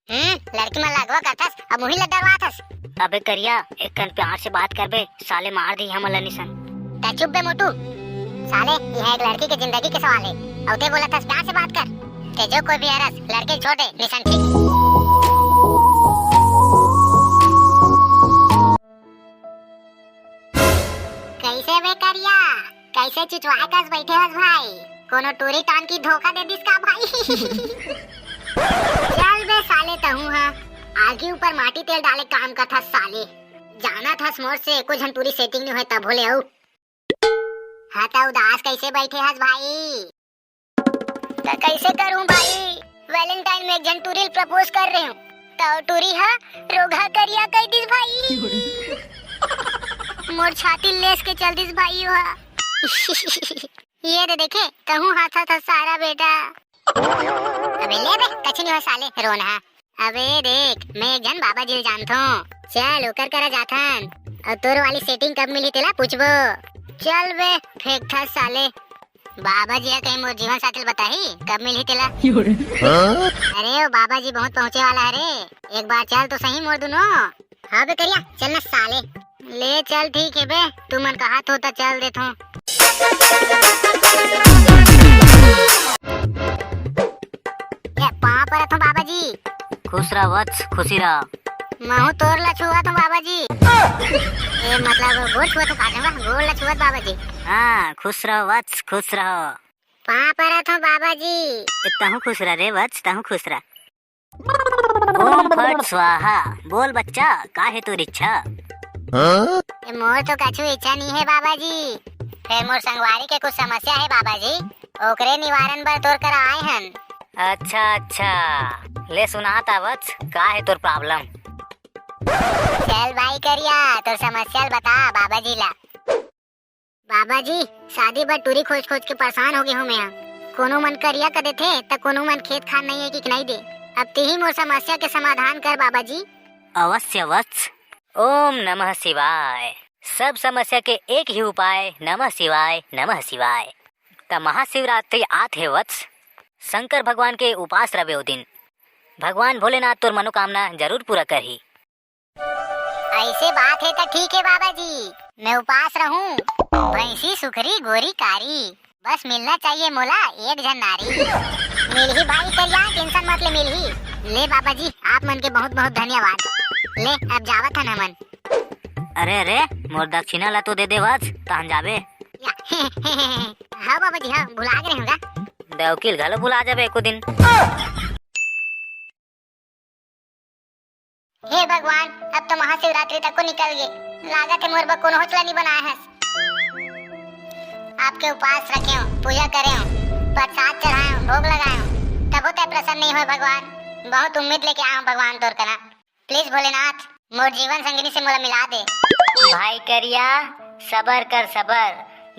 लड़की मन लगवा करथस अब मुही ल डरवाथस। अबे करिया एक कन प्यार से बात कर बे, साले मार दी हमला निसन। ता चुप बे मोटू, साले यह एक लड़की के जिंदगी के सवाल है और ते बोला थस प्यार से बात कर। ते जो कोई भी हरस लड़के छोड़ दे निसन ठीक। कैसे बे करिया, कैसे चिचवाए कस बैठे हस भाई, कोनो टूरी टान की धोखा दे दिस का भाई। चल बे साले तहू हां आगे ऊपर माटी तेल डाले काम का था साले, जाना था मोर से कुछ हम टूरी सेटिंग नहीं होए तब बोले हो। हाँ तो उदास कैसे बैठे हस भाई, तो कैसे करूं भाई, वैलेंटाइन में एक जन टूरी प्रपोज कर रहे हूं तो टूरी हा रोगा करिया कह दिस भाई। मोर छाती लेस के चल दिस भाई हुआ। ये दे देखे कहूं हाथा था सारा बेटा। अबे ले बे कछ नहीं हो साले रोना। अबे देख मैं एक जन बाबा जी जानता हूँ, चल ओकर करा जाथन और तोर वाली सेटिंग कब मिली तेला पूछबो। चल बे फेंक था साले, बाबा जी कहीं मोर जीवन साथी बताही कब मिली तेला। अरे ओ बाबा जी बहुत पहुँचे वाला है रे, एक बार चल तो सही मोर दोनों। हाँ बे करिया चल ना साले, ले चल ठीक है बे तू मन कहा तो चल देता हूँ। पाँव पर बाबा जी। खुश रह वत्स, खुशी रह। महू तोर ला छुआ तो बाबा जी। ये मतलब गोड़ छुआ तो काटूंगा, गोड़ ला छुआ बाबा जी। हाँ खुश रह वत्स, खुश रह। पाँव पर तो बाबा जी। इतना खुश रह रे वत्स, इतना खुश रह। ओम फट स्वाहा, बोल बच्चा का है तोर इच्छा। मोर तो कछु इच्छा नहीं है बाबा जी, फिर मोर संगवारी के कुछ समस्या है बाबा जी, ओकरे निवारण बर तोर कर आए हन। अच्छा अच्छा ले सुनाता वत्स का है तोर प्रॉब्लम। चल भाई करिया तोर समस्या बता बाबा जी ला। बाबा जी शादी बर टूरी खोज खोज के परेशान हो गए हूँ मैं, कोनो मन करिया कर देथे तो कोनो मन खेत खान नहीं है कि नहीं दे, अब ते ही मोर समस्या के समाधान कर बाबा जी। अवश्य वत्स, ओम नमः शिवाय। सब समस्या के एक ही उपाय, नमः शिवाय नमः शिवाय। त महाशिवरात्रि आत है वत्स, शंकर भगवान के उपास रवे दिन, भगवान भोलेनाथ तोर मनोकामना जरूर पूरा करही। ऐसे बात है तो ठीक है बाबा जी, मैं उपास रहूं, भैंसी सुखरी गोरी कारी, बस मिलना चाहिए मोला एक जन नारी। मिलही भाई करिया टेंशन मत ले मिलही। ले बाबा जी आप मन के बहुत बहुत धन्यवाद, ले अब जावत हन हमन। अरे अरे मोर दक्षिणा ला तो दे दे वत्स तहन जाबे। हाँ बाबा जी हाँ भुला गए होगा, देवकील घलो भुला जाबे एको दिन। हे भगवान अब तो महाशिवरात्रि तक को निकल गए, लागत है मोर बको होचला नहीं बनाया है। आपके उपास रखे हूँ, पूजा करे हूँ, प्रसाद चढ़ाए हूँ, भोग लगाए हूँ, तब होता प्रसन्न नहीं हो भगवान। बहुत उम्मीद लेके आया हूँ भगवान तोर कना, प्लीज भोलेनाथ मोर जीवन संगिनी से मोला मिला दे। भाई करिया सबर कर सबर,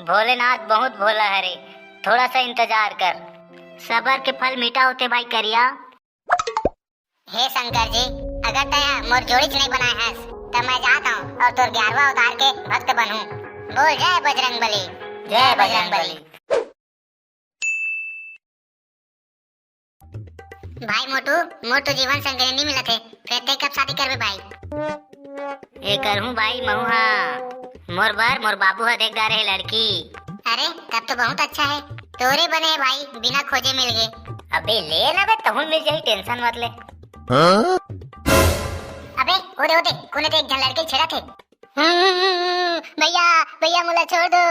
भोलेनाथ बहुत भोला है रे, थोड़ा सा इंतजार कर, सबर के फल मीठा होते भाई करिया। हे शंकर जी अगर तया मोर जोड़ी नहीं बनाए है तब मैं जाता हूँ और तोर 11वां अवतार के भक्त बनूं। बोल जय बजरंग बली, जय बजरंग बली। भाई मोटू मोर तो जीवन संगिनी नहीं मिला थे, फिर ते कब शादी करबे भाई। ए करहूं भाई महुआ, मोर बर मोर बाबू हा देख गा रहे लड़की। अरे तब तो बहुत अच्छा है, तोरे बने है भाई बिना खोजे मिल गए। अबे ले ना बे तहुन मिल जाही, टेंशन मत ले। अबे ओदे ओदे कोने ते एक जन लड़के छेड़ा थे। भैया भैया मुला छोड़ दो।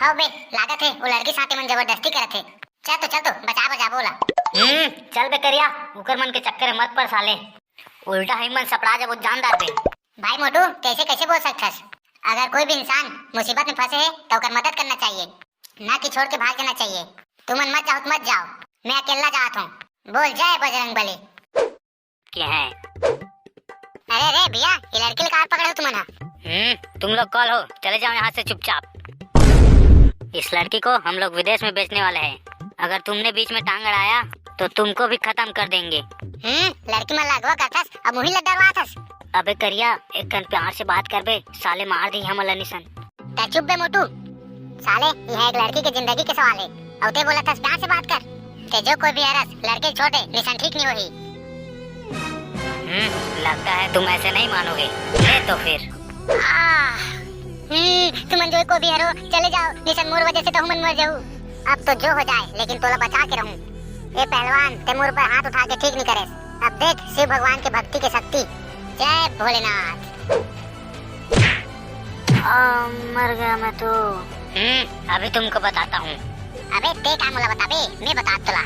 हाँ बे लागत है वो लड़के साथे मन जबरदस्ती करत थे। चल तो बचा बचा बोला। चल बे करिया उकर मन के चक्कर में मत पड़ साले, उल्टा ही मन सपड़ा जब जानदार बे। भाई मोटू कैसे कैसे बोल सकथस, अगर कोई भी इंसान मुसीबत में फंसे है तो उकर मदद करना चाहिए, ना कि छोड़ के भाग जाना चाहिए। तुम मत जाओ मत जाओ, मैं अकेला जाता हूँ। बोल जय बजरंग बली। क्या है? अरे अरे भैया ये लड़की कार पकड़े हो तुम। तुम लोग कॉल हो, चले जाओ यहाँ से चुपचाप। इस लड़की को हम लोग विदेश में बेचने वाले हैं, अगर तुमने बीच में टांग अड़ाया तो तुमको भी खत्म कर देंगे। लड़की मन लगवा करथस अब मुही ल डरवाथस। अबे करिया एक कन प्यार से बात कर बे, साले मार दी हमला निसन। ता चुप बे मोटू, साले यह एक लड़की के जिंदगी के सवाल है और ते बोला था प्यार से बात कर, ते जो कोई भी हरस लड़के छोटे निशान ठीक नहीं होही। लगता है तुम ऐसे नहीं मानोगे। ले तो फिर। तुम अंजोय को भी हरो, चले जाओ, निशन मोर वजह से तो मन मर जाऊं। अब तो जो हो जाए, लेकिन तोला बचा के रहूं। ये पहलवान तैमूर पर हाथ उठा के ठीक नहीं करे। अब देख शिव भगवान के भक्ति के शक्ति। जय भोलेनाथ। मर गया मैं तो। अभी तुमको बताता हूँ। अबे ते का मुला बता बे, मैं बता तोला।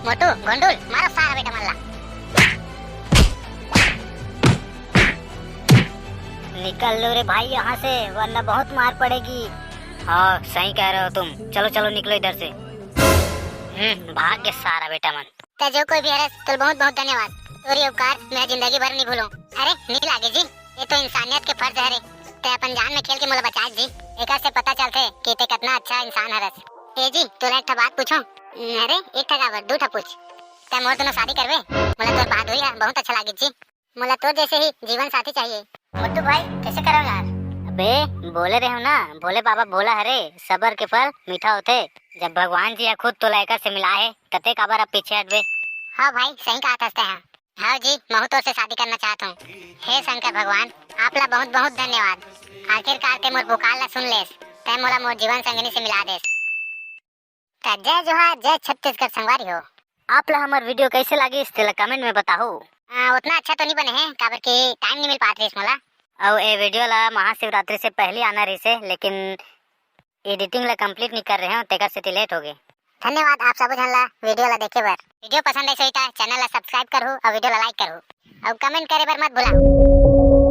मोटू गोंडुल मारो सारा बेटा मल्ला। निकल लो रे भाई यहाँ से, वरना बहुत मार पड़ेगी। हाँ सही कह रहे हो तुम। चलो चलो निकलो इधर से। भाग के सारा बेटा मन। ते जो कोई भी हरस, तो बहुत बहुत धन्यवाद। तोरी उपकार मैं जिंदगी भर नहीं भूलूं। अरे नील आगे जी, ये तो इंसानियत के फर्ज है रे। ते अपन जान में खेल के मोला बचा जी। एकर से पता चलते कि ते कितना अच्छा इंसान हरस। ए जी तोला एक बात पूछूं? अरे एक ठा दू ठा पूछ। ते मोर दोनों शादी करवे? मोला तोर बात हुई बहुत अच्छा लागे जी। मोला तोर जैसे ही जीवन साथी चाहिए। मोटू भाई कैसे करो यार? अबे बोले रहे हो ना, भोले बाबा बोला हरे, सबर के फल मीठा होते। जब भगवान जी खुद तो लेकर से मिला है, कते काबर अब पीछे हटवे। हाँ भाई सही कहा था हैं। हाँ जी मैं तोर से शादी करना चाहता हूँ। हे शंकर भगवान, आपला बहुत बहुत धन्यवाद। आखिरकार ते मोर पुकार ला सुन लेस। ते मोला मोर जीवन संगनी से मिला देस। त जय जोहार, जय छत्तीसगढ़ संगवारी हो। आप ला हमार वीडियो कैसे लगी इस कमेंट में बताओ। उतना अच्छा तो नहीं बने हैं, काबर की टाइम नहीं मिल पात रही मोला। और ये वीडियो ला महाशिवरात्रि से पहले आना रही से, लेकिन एडिटिंग ला कंप्लीट नहीं कर रहे हैं, तेकर से लेट हो गए। धन्यवाद आप सब झन ला वीडियो ला देखे बर। वीडियो पसंद है तो चैनल ला सब्सक्राइब करो और वीडियो ला लाइक करो और कमेंट करे बर मत भूला।